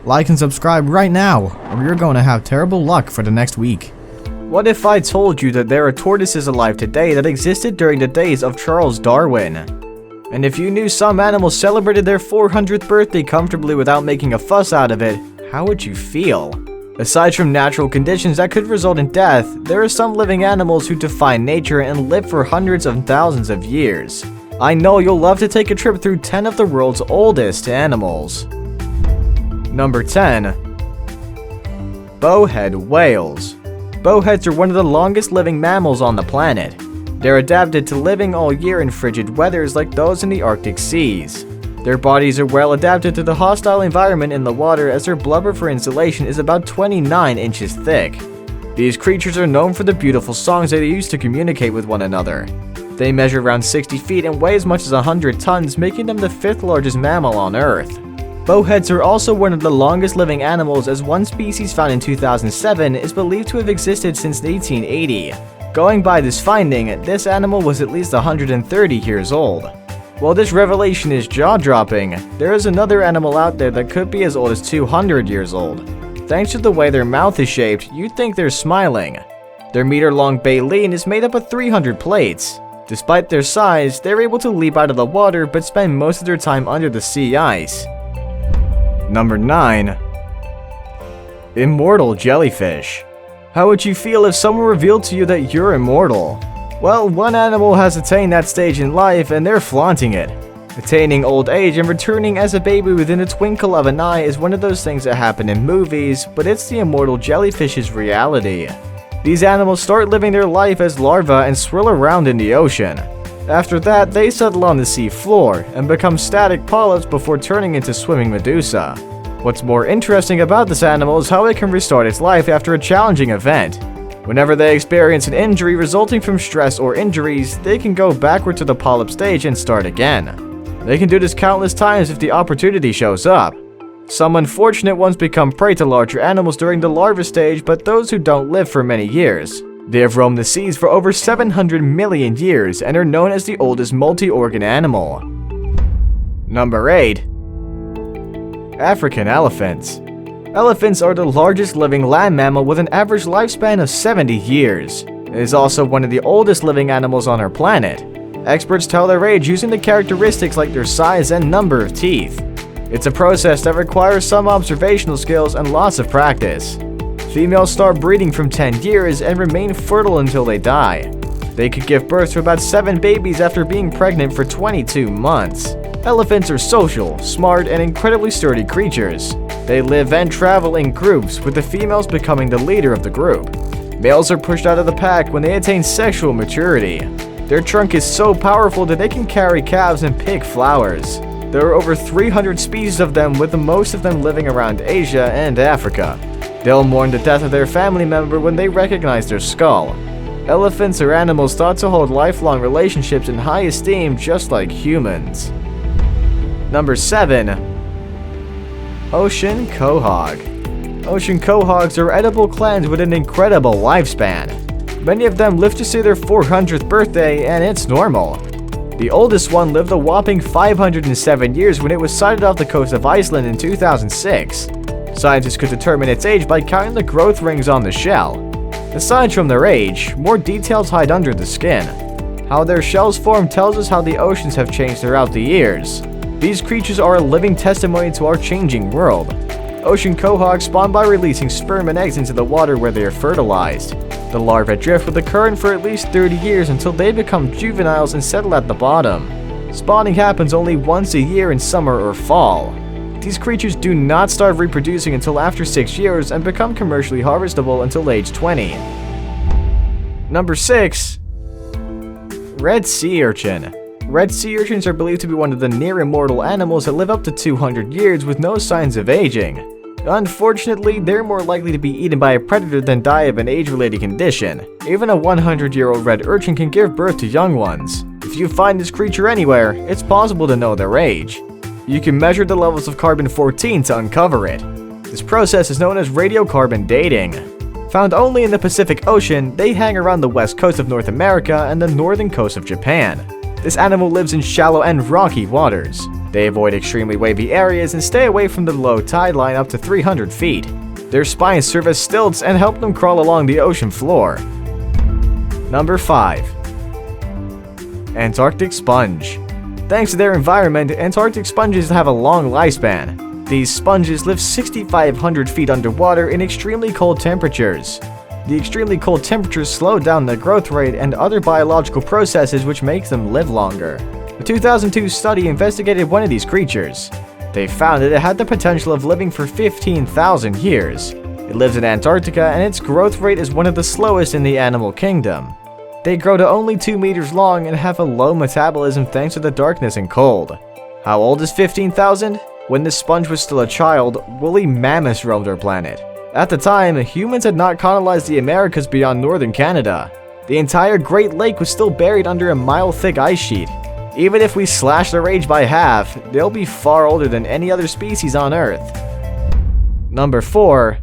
Like and subscribe right now, or you're going to have terrible luck for the next week. What if I told you that there are tortoises alive today that existed during the days of Charles Darwin? And if you knew some animals celebrated their 400th birthday comfortably without making a fuss out of it, how would you feel? Aside from natural conditions that could result in death, there are some living animals who defy nature and live for hundreds of thousands of years. I know you'll love to take a trip through 10 of the world's oldest animals. Number 10. Bowhead Whales. Bowheads are one of the longest living mammals on the planet. They're adapted to living all year in frigid weathers like those in the Arctic seas. Their bodies are well adapted to the hostile environment in the water, as their blubber for insulation is about 29 inches thick. These creatures are known for the beautiful songs they use to communicate with one another. They measure around 60 feet and weigh as much as 100 tons, making them the 5th largest mammal on Earth. Bowheads are also one of the longest living animals, as one species found in 2007 is believed to have existed since 1880. Going by this finding, this animal was at least 130 years old. While this revelation is jaw-dropping, there is another animal out there that could be as old as 200 years old. Thanks to the way their mouth is shaped, you'd think they're smiling. Their meter-long baleen is made up of 300 plates. Despite their size, they're able to leap out of the water but spend most of their time under the sea ice. Number 9. Immortal jellyfish. How would you feel if someone revealed to you that you're immortal? Well, one animal has attained that stage in life and they're flaunting it. Attaining old age and returning as a baby within a twinkle of an eye is one of those things that happen in movies, but it's the immortal jellyfish's reality. These animals start living their life as larvae and swirl around in the ocean. After that, they settle on the sea floor and become static polyps before turning into swimming medusa. What's more interesting about this animal is how it can restart its life after a challenging event. Whenever they experience an injury resulting from stress or injuries, they can go backward to the polyp stage and start again. They can do this countless times if the opportunity shows up. Some unfortunate ones become prey to larger animals during the larva stage, but those who don't live for many years. They have roamed the seas for over 700 million years and are known as the oldest multi-organ animal. Number 8. African elephants. Elephants are the largest living land mammal with an average lifespan of 70 years. It is also one of the oldest living animals on our planet. Experts tell their age using the characteristics like their size and number of teeth. It's a process that requires some observational skills and lots of practice. Females start breeding from 10 years and remain fertile until they die. They could give birth to about 7 babies after being pregnant for 22 months. Elephants are social, smart, and incredibly sturdy creatures. They live and travel in groups, with the females becoming the leader of the group. Males are pushed out of the pack when they attain sexual maturity. Their trunk is so powerful that they can carry calves and pick flowers. There are over 300 species of them, with most of them living around Asia and Africa. They'll mourn the death of their family member when they recognize their skull. Elephants are animals thought to hold lifelong relationships in high esteem, just like humans. Number 7. Ocean quahog. Ocean quahogs are edible clams with an incredible lifespan. Many of them live to see their 400th birthday, and it's normal. The oldest one lived a whopping 507 years when it was sighted off the coast of Iceland in 2006. Scientists could determine its age by counting the growth rings on the shell. Aside from their age, more details hide under the skin. How their shells form tells us how the oceans have changed throughout the years. These creatures are a living testimony to our changing world. Ocean quahogs spawn by releasing sperm and eggs into the water where they are fertilized. The larvae drift with the current for at least 30 years until they become juveniles and settle at the bottom. Spawning happens only once a year in summer or fall. These creatures do not start reproducing until after 6 years and become commercially harvestable until age 20. Number 6. Red sea urchin. Red sea urchins are believed to be one of the near-immortal animals that live up to 200 years with no signs of aging. Unfortunately, they're more likely to be eaten by a predator than die of an age-related condition. Even a 100-year-old red urchin can give birth to young ones. If you find this creature anywhere, it's possible to know their age. You can measure the levels of carbon-14 to uncover it. This process is known as radiocarbon dating. Found only in the Pacific Ocean, they hang around the west coast of North America and the northern coast of Japan. This animal lives in shallow and rocky waters. They avoid extremely wavy areas and stay away from the low tide line up to 300 feet. Their spines serve as stilts and help them crawl along the ocean floor. Number 5. Antarctic sponge. Thanks to their environment, Antarctic sponges have a long lifespan. These sponges live 6,500 feet underwater in extremely cold temperatures. The extremely cold temperatures slow down their growth rate and other biological processes, which makes them live longer. A 2002 study investigated one of these creatures. They found that it had the potential of living for 15,000 years. It lives in Antarctica and its growth rate is one of the slowest in the animal kingdom. They grow to only 2 meters long and have a low metabolism thanks to the darkness and cold. How old is 15,000? When this sponge was still a child, woolly mammoths roamed our planet. At the time, humans had not colonized the Americas beyond northern Canada. The entire Great Lake was still buried under a mile-thick ice sheet. Even if we slash their age by half, they'll be far older than any other species on Earth. Number 4.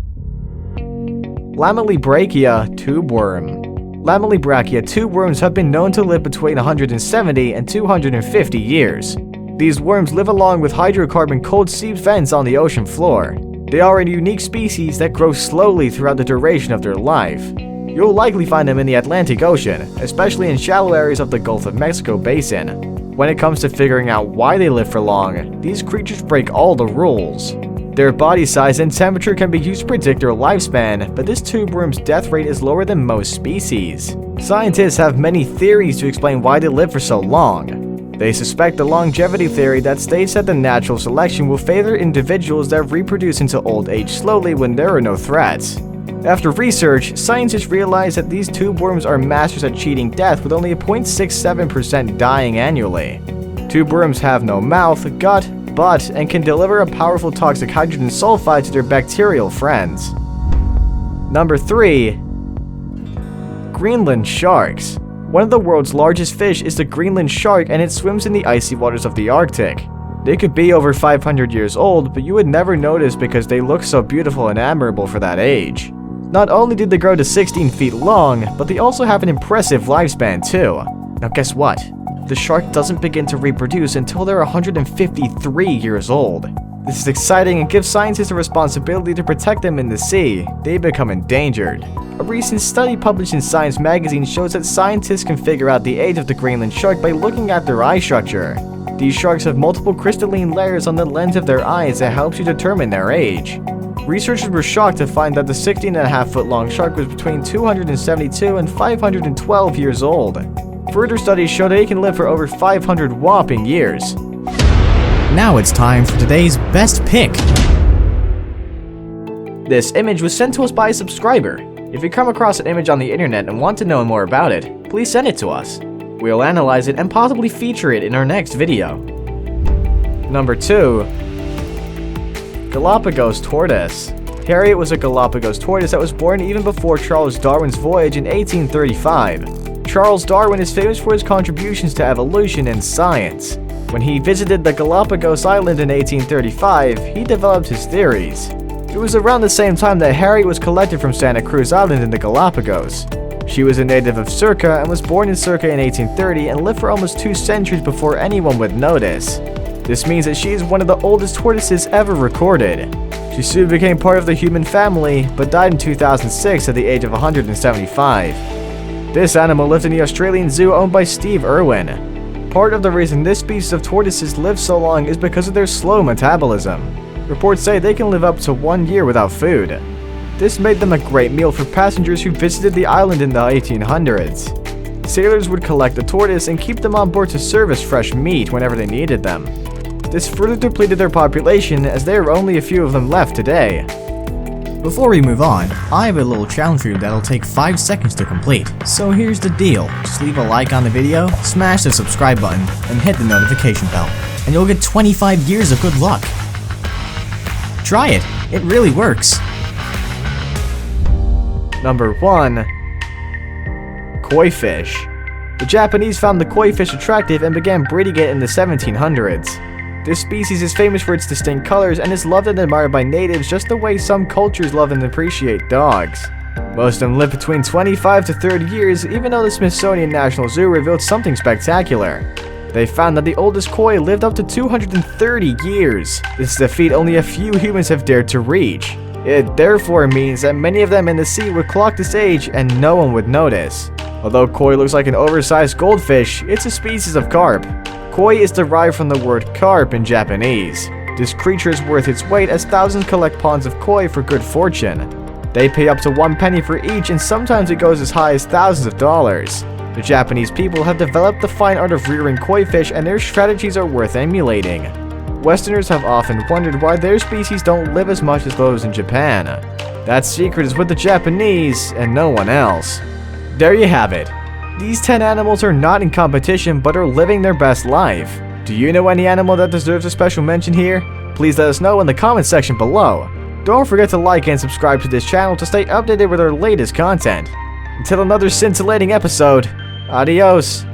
Lamellibranchia tubeworm. Lamellibranchia tubeworms have been known to live between 170 and 250 years. These worms live along with hydrocarbon cold sea vents on the ocean floor. They are a unique species that grow slowly throughout the duration of their life. You'll likely find them in the Atlantic Ocean, especially in shallow areas of the Gulf of Mexico basin. When it comes to figuring out why they live for long, these creatures break all the rules. Their body size and temperature can be used to predict their lifespan, but this tubeworm's death rate is lower than most species. Scientists have many theories to explain why they live for so long. They suspect a longevity theory that states that the natural selection will favor individuals that reproduce into old age slowly when there are no threats. After research, scientists realized that these tubeworms are masters at cheating death with only a 0.67% dying annually. Tubeworms have no mouth, gut, butt, and can deliver a powerful toxic hydrogen sulfide to their bacterial friends. Number 3. Greenland sharks. One of the world's largest fish is the Greenland shark, and it swims in the icy waters of the Arctic. They could be over 500 years old, but you would never notice because they look so beautiful and admirable for that age. Not only did they grow to 16 feet long, but they also have an impressive lifespan too. Now guess what? The shark doesn't begin to reproduce until they're 153 years old. This is exciting and gives scientists a responsibility to protect them in the sea. They become endangered. A recent study published in Science magazine shows that scientists can figure out the age of the Greenland shark by looking at their eye structure. These sharks have multiple crystalline layers on the lens of their eyes that helps you determine their age. Researchers were shocked to find that the 16.5-foot long shark was between 272 and 512 years old. Further studies show they can live for over 500 whopping years. Now it's time for today's best pick. This image was sent to us by a subscriber. If you come across an image on the internet and want to know more about it, please send it to us. We'll analyze it and possibly feature it in our next video. Number 2. Galapagos tortoise. Harriet was a Galapagos tortoise that was born even before Charles Darwin's voyage in 1835. Charles Darwin is famous for his contributions to evolution and science. When he visited the Galapagos Island in 1835, he developed his theories. It was around the same time that Harriet was collected from Santa Cruz Island in the Galapagos. She was a native of Circa and was born in Circa in 1830 and lived for almost 2 centuries before anyone would notice. This means that she is one of the oldest tortoises ever recorded. She soon became part of the human family, but died in 2006 at the age of 175. This animal lived in the Australian zoo owned by Steve Irwin. Part of the reason this species of tortoises live so long is because of their slow metabolism. Reports say they can live up to 1 year without food. This made them a great meal for passengers who visited the island in the 1800s. Sailors would collect the tortoise and keep them on board to serve as fresh meat whenever they needed them. This further depleted their population, as there are only a few of them left today. Before we move on, I have a little challenge for you that'll take 5 seconds to complete. So here's the deal. Just leave a like on the video, smash the subscribe button, and hit the notification bell, and you'll get 25 years of good luck. Try it. It really works. Number 1. Koi fish. The Japanese found the koi fish attractive and began breeding it in the 1700s. This species is famous for its distinct colors and is loved and admired by natives just the way some cultures love and appreciate dogs. Most of them live between 25 to 30 years, even though the Smithsonian National Zoo revealed something spectacular. They found that the oldest koi lived up to 230 years. This is a feat only a few humans have dared to reach. It therefore means that many of them in the sea would clock this age and no one would notice. Although koi looks like an oversized goldfish, it's a species of carp. Koi is derived from the word carp in Japanese. This creature is worth its weight as thousands collect ponds of koi for good fortune. They pay up to 1 penny for each, and sometimes it goes as high as thousands of dollars. The Japanese people have developed the fine art of rearing koi fish, and their strategies are worth emulating. Westerners have often wondered why their species don't live as much as those in Japan. That secret is with the Japanese and no one else. There you have it. These 10 animals are not in competition but are living their best life. Do you know any animal that deserves a special mention here? Please let us know in the comment section below. Don't forget to like and subscribe to this channel to stay updated with our latest content. Until another scintillating episode, adios.